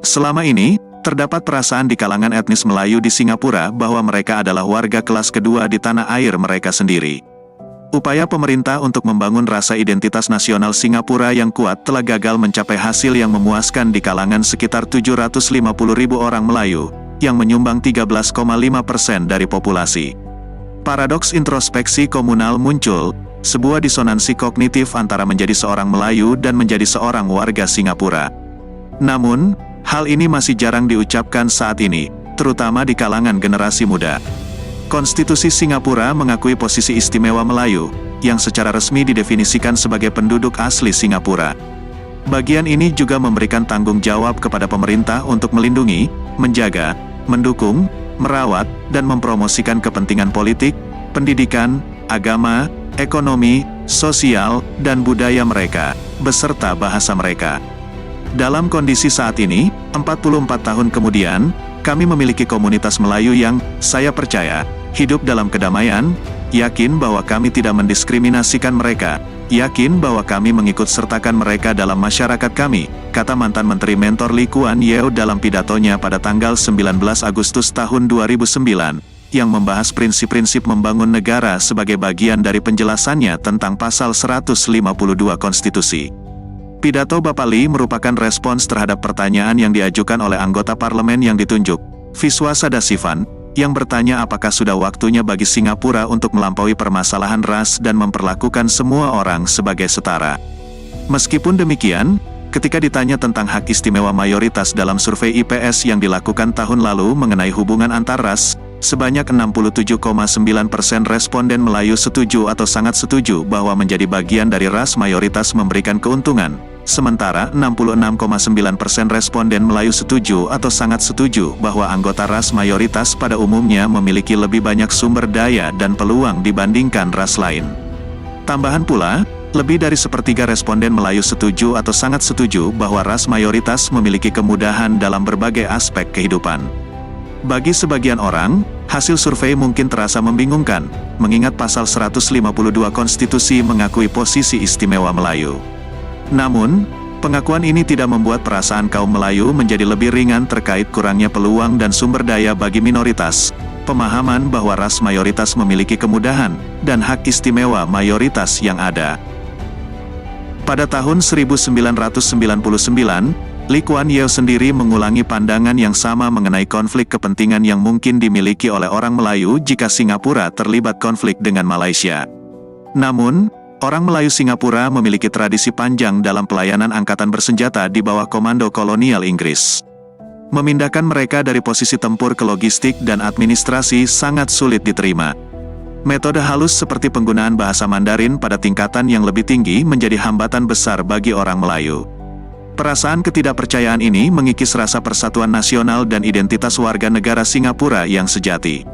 Selama ini, terdapat perasaan di kalangan etnis Melayu di Singapura bahwa mereka adalah warga kelas kedua di tanah air mereka sendiri. Upaya pemerintah untuk membangun rasa identitas nasional Singapura yang kuat telah gagal mencapai hasil yang memuaskan di kalangan sekitar 750.000 orang Melayu, yang menyumbang 13,5% dari populasi. Paradoks introspeksi komunal muncul, sebuah disonansi kognitif antara menjadi seorang Melayu dan menjadi seorang warga Singapura. Namun, hal ini masih jarang diucapkan saat ini, terutama di kalangan generasi muda. Konstitusi Singapura mengakui posisi istimewa Melayu, yang secara resmi didefinisikan sebagai penduduk asli Singapura. Bagian ini juga memberikan tanggung jawab kepada pemerintah untuk melindungi, menjaga, mendukung, merawat, dan mempromosikan kepentingan politik, pendidikan, agama, ekonomi, sosial, dan budaya mereka, beserta bahasa mereka. Dalam kondisi saat ini, 44 tahun kemudian, kami memiliki komunitas Melayu yang, saya percaya, hidup dalam kedamaian, yakin bahwa kami tidak mendiskriminasikan mereka, yakin bahwa kami mengikut sertakan mereka dalam masyarakat kami, kata mantan Menteri Mentor Lee Kuan Yew dalam pidatonya pada tanggal 19 Agustus tahun 2009, yang membahas prinsip-prinsip membangun negara sebagai bagian dari penjelasannya tentang pasal 152 konstitusi. Pidato Bapak Lee merupakan respons terhadap pertanyaan yang diajukan oleh anggota parlemen yang ditunjuk, Viswa Sadasivan, yang bertanya apakah sudah waktunya bagi Singapura untuk melampaui permasalahan ras dan memperlakukan semua orang sebagai setara. Meskipun demikian, ketika ditanya tentang hak istimewa mayoritas dalam survei IPS yang dilakukan tahun lalu mengenai hubungan antar ras, sebanyak 67,9% responden Melayu setuju atau sangat setuju bahwa menjadi bagian dari ras mayoritas memberikan keuntungan, sementara 66,9% responden Melayu setuju atau sangat setuju bahwa anggota ras mayoritas pada umumnya memiliki lebih banyak sumber daya dan peluang dibandingkan ras lain. Tambahan pula, lebih dari sepertiga responden Melayu setuju atau sangat setuju bahwa ras mayoritas memiliki kemudahan dalam berbagai aspek kehidupan. Bagi sebagian orang, hasil survei mungkin terasa membingungkan, mengingat pasal 152 konstitusi mengakui posisi istimewa Melayu. Namun, pengakuan ini tidak membuat perasaan kaum Melayu menjadi lebih ringan terkait kurangnya peluang dan sumber daya bagi minoritas, pemahaman bahwa ras mayoritas memiliki kemudahan, dan hak istimewa mayoritas yang ada. Pada tahun 1999, Lee Kuan Yew sendiri mengulangi pandangan yang sama mengenai konflik kepentingan yang mungkin dimiliki oleh orang Melayu jika Singapura terlibat konflik dengan Malaysia. Namun, orang Melayu Singapura memiliki tradisi panjang dalam pelayanan angkatan bersenjata di bawah komando kolonial Inggris. Memindahkan mereka dari posisi tempur ke logistik dan administrasi sangat sulit diterima. Metode halus seperti penggunaan bahasa Mandarin pada tingkatan yang lebih tinggi menjadi hambatan besar bagi orang Melayu. Perasaan ketidakpercayaan ini mengikis rasa persatuan nasional dan identitas warga negara Singapura yang sejati.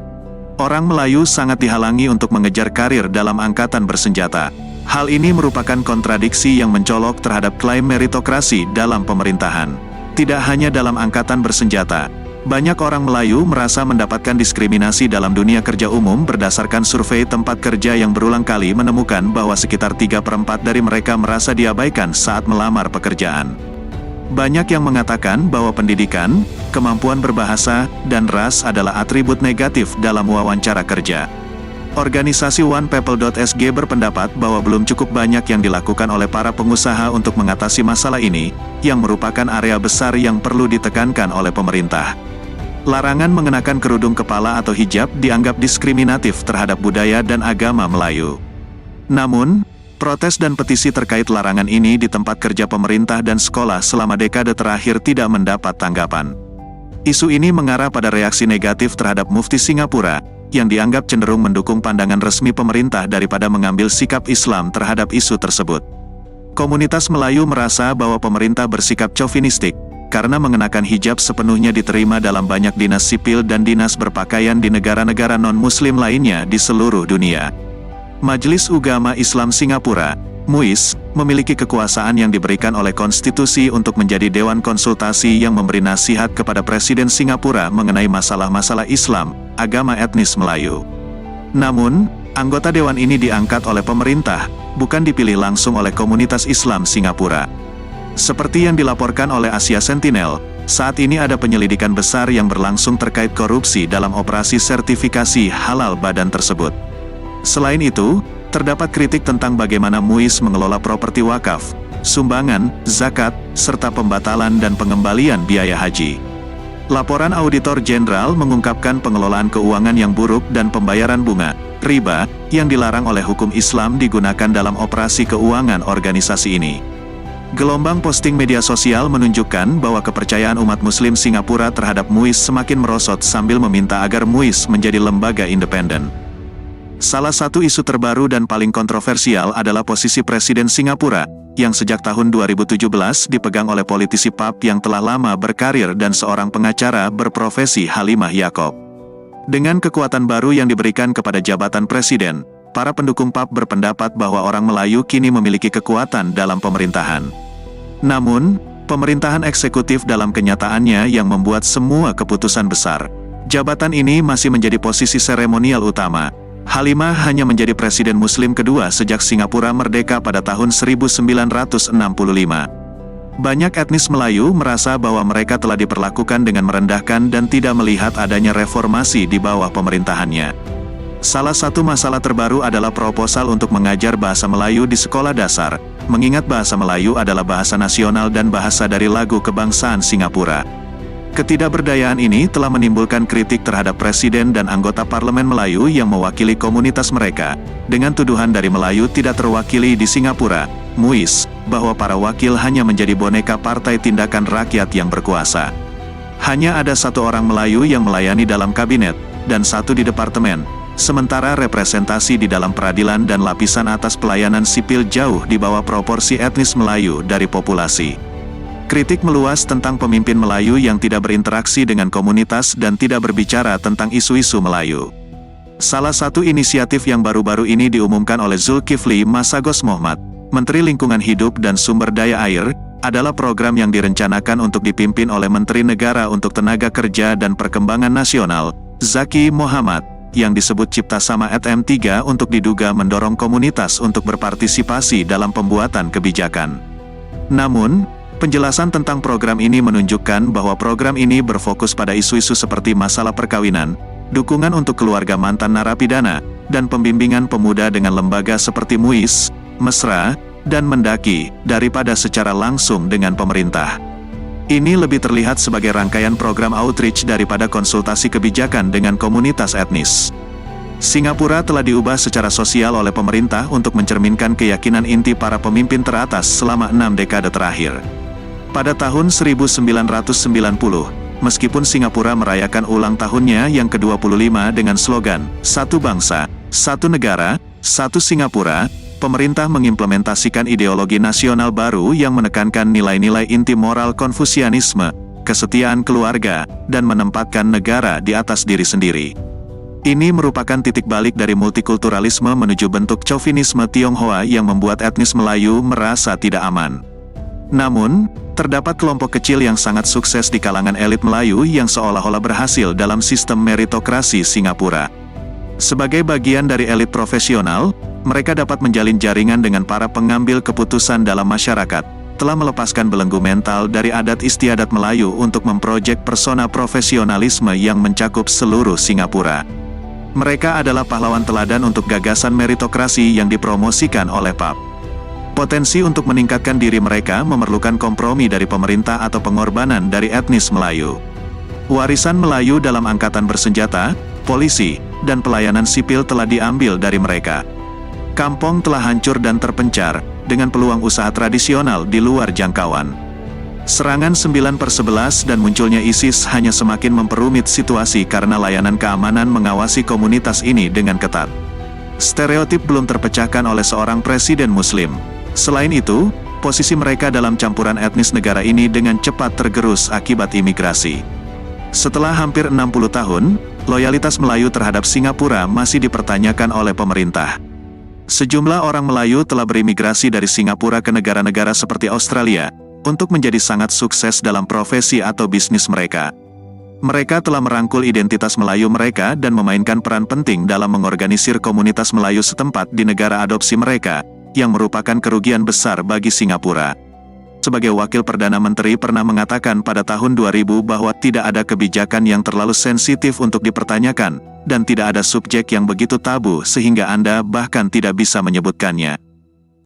Orang Melayu sangat dihalangi untuk mengejar karir dalam angkatan bersenjata. Hal ini merupakan kontradiksi yang mencolok terhadap klaim meritokrasi dalam pemerintahan. Tidak hanya dalam angkatan bersenjata, banyak orang Melayu merasa mendapatkan diskriminasi dalam dunia kerja umum berdasarkan survei tempat kerja yang berulang kali menemukan bahwa sekitar 3/4 dari mereka merasa diabaikan saat melamar pekerjaan. Banyak yang mengatakan bahwa pendidikan, kemampuan berbahasa, dan ras adalah atribut negatif dalam wawancara kerja. Organisasi OnePeople.sg berpendapat bahwa belum cukup banyak yang dilakukan oleh para pengusaha untuk mengatasi masalah ini, yang merupakan area besar yang perlu ditekankan oleh pemerintah. Larangan mengenakan kerudung kepala atau hijab dianggap diskriminatif terhadap budaya dan agama Melayu. Namun, protes dan petisi terkait larangan ini di tempat kerja pemerintah dan sekolah selama dekade terakhir tidak mendapat tanggapan. Isu ini mengarah pada reaksi negatif terhadap Mufti Singapura, yang dianggap cenderung mendukung pandangan resmi pemerintah daripada mengambil sikap Islam terhadap isu tersebut. Komunitas Melayu merasa bahwa pemerintah bersikap chauvinistik, karena mengenakan hijab sepenuhnya diterima dalam banyak dinas sipil dan dinas berpakaian di negara-negara non-Muslim lainnya di seluruh dunia. Majelis Ugama Islam Singapura, MUIS, memiliki kekuasaan yang diberikan oleh konstitusi untuk menjadi dewan konsultasi yang memberi nasihat kepada Presiden Singapura mengenai masalah-masalah Islam, agama etnis Melayu. Namun, anggota dewan ini diangkat oleh pemerintah, bukan dipilih langsung oleh komunitas Islam Singapura. Seperti yang dilaporkan oleh Asia Sentinel, Saat ini ada penyelidikan besar yang berlangsung terkait korupsi dalam operasi sertifikasi halal badan tersebut. Selain itu, terdapat kritik tentang bagaimana MUIS mengelola properti wakaf, sumbangan, zakat, serta pembatalan dan pengembalian biaya haji. Laporan Auditor Jenderal mengungkapkan pengelolaan keuangan yang buruk dan pembayaran bunga, riba, yang dilarang oleh hukum Islam digunakan dalam operasi keuangan organisasi ini. Gelombang posting media sosial menunjukkan bahwa kepercayaan umat Muslim Singapura terhadap MUIS semakin merosot sambil meminta agar MUIS menjadi lembaga independen. Salah satu isu terbaru dan paling kontroversial adalah posisi Presiden Singapura, yang sejak tahun 2017 dipegang oleh politisi PAP yang telah lama berkarir dan seorang pengacara berprofesi Halimah Yaakob. Dengan kekuatan baru yang diberikan kepada jabatan Presiden, para pendukung PAP berpendapat bahwa orang Melayu kini memiliki kekuatan dalam pemerintahan. Namun, pemerintahan eksekutif dalam kenyataannya yang membuat semua keputusan besar. Jabatan ini masih menjadi posisi seremonial utama. Halimah hanya menjadi presiden muslim kedua sejak Singapura merdeka pada tahun 1965. Banyak etnis Melayu merasa bahwa mereka telah diperlakukan dengan merendahkan dan tidak melihat adanya reformasi di bawah pemerintahannya. Salah satu masalah terbaru adalah proposal untuk mengajar bahasa Melayu di sekolah dasar, mengingat bahasa Melayu adalah bahasa nasional dan bahasa dari lagu kebangsaan Singapura. Ketidakberdayaan ini telah menimbulkan kritik terhadap Presiden dan anggota Parlemen Melayu yang mewakili komunitas mereka, dengan tuduhan dari Melayu tidak terwakili di Singapura, MUIS, bahwa para wakil hanya menjadi boneka Partai Tindakan Rakyat yang berkuasa. Hanya ada satu orang Melayu yang melayani dalam kabinet, dan satu di departemen. Sementara representasi di dalam peradilan dan lapisan atas pelayanan sipil jauh di bawah proporsi etnis Melayu dari populasi. Kritik meluas tentang pemimpin Melayu yang tidak berinteraksi dengan komunitas dan tidak berbicara tentang isu-isu Melayu. Salah satu inisiatif yang baru-baru ini diumumkan oleh Zulkifli Masagos Mohamad, Menteri Lingkungan Hidup dan Sumber Daya Air, adalah program yang direncanakan untuk dipimpin oleh Menteri Negara untuk Tenaga Kerja dan Perkembangan Nasional, Zaki Mohamad, yang disebut Cipta Sama @M3 untuk diduga mendorong komunitas untuk berpartisipasi dalam pembuatan kebijakan. Namun, penjelasan tentang program ini menunjukkan bahwa program ini berfokus pada isu-isu seperti masalah perkawinan, dukungan untuk keluarga mantan narapidana, dan pembimbingan pemuda dengan lembaga seperti MUIS, Mesra, dan Mendaki, daripada secara langsung dengan pemerintah. Ini lebih terlihat sebagai rangkaian program outreach daripada konsultasi kebijakan dengan komunitas etnis. Singapura telah diubah secara sosial oleh pemerintah untuk mencerminkan keyakinan inti para pemimpin teratas selama 6 dekade terakhir. Pada tahun 1990, meskipun Singapura merayakan ulang tahunnya yang ke-25 dengan slogan, Satu Bangsa, Satu Negara, Satu Singapura, pemerintah mengimplementasikan ideologi nasional baru yang menekankan nilai-nilai inti moral Konfusianisme, kesetiaan keluarga, dan menempatkan negara di atas diri sendiri. Ini merupakan titik balik dari multikulturalisme menuju bentuk chauvinisme Tionghoa yang membuat etnis Melayu merasa tidak aman. Namun, terdapat kelompok kecil yang sangat sukses di kalangan elit Melayu yang seolah-olah berhasil dalam sistem meritokrasi Singapura. Sebagai bagian dari elit profesional, mereka dapat menjalin jaringan dengan para pengambil keputusan dalam masyarakat, telah melepaskan belenggu mental dari adat istiadat Melayu untuk memprojek persona profesionalisme yang mencakup seluruh Singapura. Mereka adalah pahlawan teladan untuk gagasan meritokrasi yang dipromosikan oleh PAP. Potensi untuk meningkatkan diri mereka memerlukan kompromi dari pemerintah atau pengorbanan dari etnis Melayu. Warisan Melayu dalam angkatan bersenjata, polisi, dan pelayanan sipil telah diambil dari mereka. Kampung telah hancur dan terpencar, dengan peluang usaha tradisional di luar jangkauan. Serangan 9/11 dan munculnya ISIS hanya semakin memperumit situasi karena layanan keamanan mengawasi komunitas ini dengan ketat. Stereotip belum terpecahkan oleh seorang presiden muslim. Selain itu, posisi mereka dalam campuran etnis negara ini dengan cepat tergerus akibat imigrasi. Setelah hampir 60 tahun, loyalitas Melayu terhadap Singapura masih dipertanyakan oleh pemerintah. Sejumlah orang Melayu telah berimigrasi dari Singapura ke negara-negara seperti Australia, untuk menjadi sangat sukses dalam profesi atau bisnis mereka. Mereka telah merangkul identitas Melayu mereka dan memainkan peran penting dalam mengorganisir komunitas Melayu setempat di negara adopsi mereka, yang merupakan kerugian besar bagi Singapura. sebagai Wakil Perdana Menteri pernah mengatakan pada tahun 2000 bahwa tidak ada kebijakan yang terlalu sensitif untuk dipertanyakan, dan tidak ada subjek yang begitu tabu sehingga Anda bahkan tidak bisa menyebutkannya.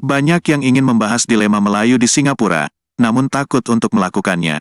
Banyak yang ingin membahas dilema Melayu di Singapura, namun takut untuk melakukannya.